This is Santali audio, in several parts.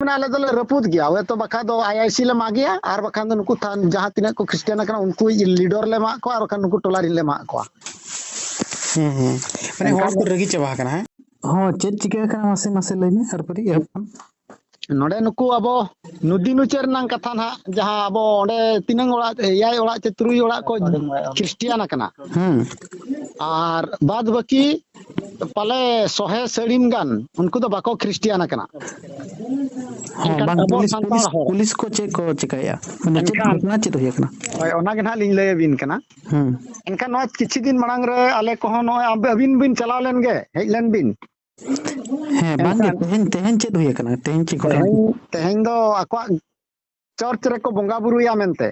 mena ale dole raput gya we to bakha do IIC le magia ar bakhan do nuku jaha tinak ko Christian kana unku leader le mak ko ar bakhan nuku tola le mak ko mane hor ko ragi chaba kana hai chet chika kana mase mase lay me har pari node nuku abo nudi nucher nang katha na jaha abo onde tinang ora yai ora che trui ora ko Christian kana ar bad baki pale sohe serim gan unku do bako Christian kana bang police को चेक को चिकाया माने चेक घटना चेक होय kana hoy ona ge na lin lay bin kana enkan no kichi din marang re ale ko no abin bin chalao len ge hej len bin bang ge tehen chet hoy kana tehen chi ko tehen do akwa church re ko bonga buru ya mente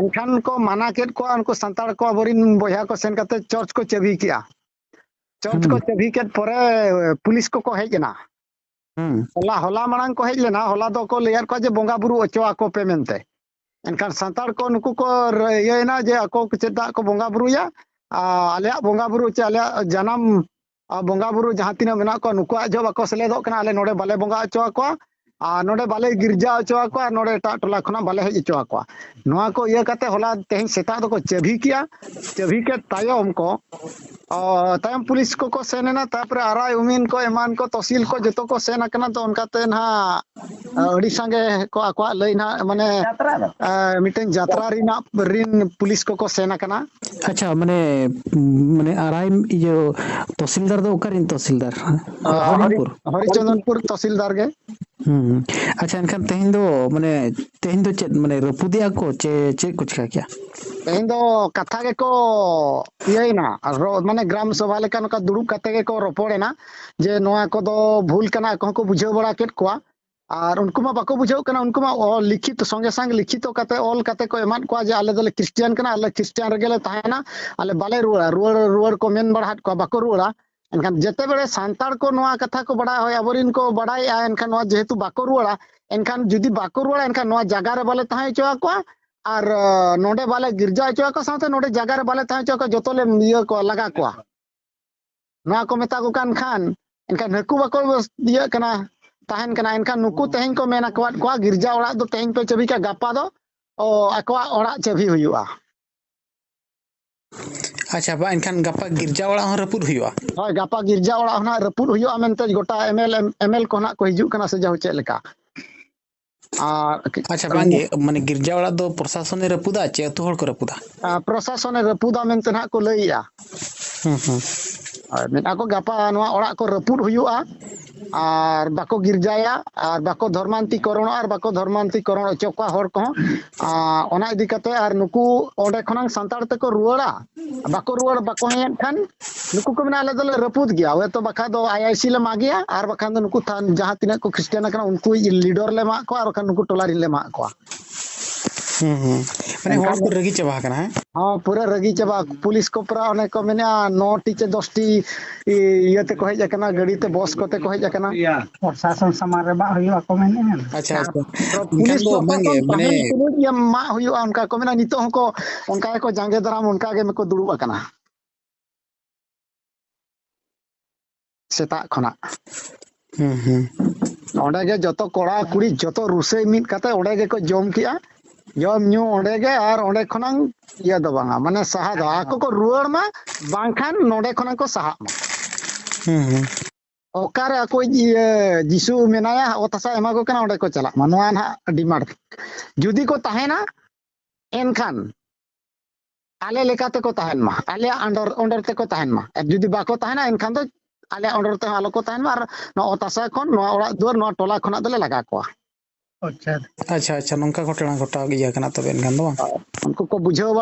enkan ko mana ket ko anko santar ko aborin boya ko sen kate church ko chebi kia church ko chebi ket pore pulis ko ko hej na hola marang ko hej lena hola do ko layar ko je bonga buru ocho ako pe mente enkan santar ko nuku ko yena je ako cheta ko bonga buru ya alea bonga buru che alea janam bonga buru jaha tina mena ko nuku ajo bako seledok kana ale node bale bonga ocho ako node bale girja ocho ako node ta tola khona bale hej ocho ako noa ko iya kate hola tehin seta do ko chebi ke tayom ko tayam pulis ko senena tapre arai umin ko eman ko tosil ko joto ko sena kana to onkate na adi sange ko akwa lay na mane miten jatra rin pulis ko sena kana acha mane arai iyo तहसीलदार दो ओकारिन तहसीलदार हरिचंदनपुर तहसीलदार गे अच्छा एनखान तेहिन दो चेत माने रपुदिया को चे कुछ का क्या तेहिन दो कथा गे को इयना माने ग्राम सभा लेका नका दुड़ुब कते गे को रोपड़ेना जे नोआ को दो भूल कना को बुझाव बड़ा केट कोआ और उनको मा बाको बुझाव कना उनको मा लिखित संगे संग लिखित कते ऑल कते को एमान को जे आले दले क्रिश्चियन कना आले क्रिश्चियन रेगेले ताहेना आले बाले रुआर को मेन बड़ात को बाको रुआरा एनखान जते बेले सांतार को नोआ कथा को बड़ा होय अबरिन को बड़ाई आ एनखान नोआ जेहेतु बाको रुआरा एनखान जुदी बाको रुआरा एनखान नोआ जगह रे बाले ताहे चो को और नोडे बाले गिरजा चो को साथे नोडे जगह रे बाले ताहे चो को जतोले इया को लगा को नोआ को मेता को खान एनखान हकु बाको इया कना ताहन कना एनखान नुकु तेहिन को मेना को गिरजा ओड़ा दो तेहिन पे चबी का गापा दो ओ अकवा ओड़ा चबी हुयुआ अच्छा बा एनखान गापा गिरजा ओड़ा हो रपुद हुयुआ होय गापा गिरजा ओड़ा होना रपुद हुयुआ मेनते गोटा एमएल को ना को हिजु कना से जाउ चे लेका अच्छा बांगे माने गिरजा ओड़ा दो प्रशासन रपुदा चे तो हर को रपुदा प्रशासन रपुदा मेनते ना को लइया मेना को गापा नवा ओड़ा को रपुद हुयुआ और बाको गिरजाया और बाको धर्मांतिकरण और बाको धर्मांतिकरण चौका हर को ओना इदी कते और नुकु ओडे खनांग संतार ते को रुवाड़ा बाको हेन खान नुकु को मेना ले दले रपुद गया वे तो बाखा दो IIC ले मागिया और बाखा दो नुकु जहां तिना को क्रिश्चियन kana उनको लीडर ले मा को और बाखा नुकु टोलारी ले मा को माने हर को रगी चबा kana है हां पूरा रगी चबा पुलिस को पूरा ओने को मेना 9 टी से 10 टी इयते को हेज kana गड़ी ते बस कोते को हेज kana प्रशासन समार रे बा हुआ को मेने अच्छा पुलिस को मांगे माने ये मा हुआ उनका को मेना नितो को उनका को जांगे दराम उनका के में को दुड़ुबा kana सेता खना ओंडे गे जतो कोड़ा कुड़ी जतो रुसे मिट कते ओंडे गे को जम किया जम न्यू ओंडे गे और ओंडे खनांग या दो बांगा माने सहा दो आको को रुआर मा बांखान नोडे खनांग को सहा मा ओकारे ako जिसु मेनाया ओतसा एमा को कना ओंडे को चला मनवा ना डिमांड जुदी को ताहेना एनखान आले लेकाते को ताहेन मा आले अंडर ते को ताहेन मा जुदी बाको ताहेना एनखान तो आले अंडर ते आलो को ताहेन मा नो ओतसा खन नो ओड़ा दुआर नो टोला खना दले लगा को अच्छा नंका घटना घटा गया kana तबे एनखान दो उनको को बुझाव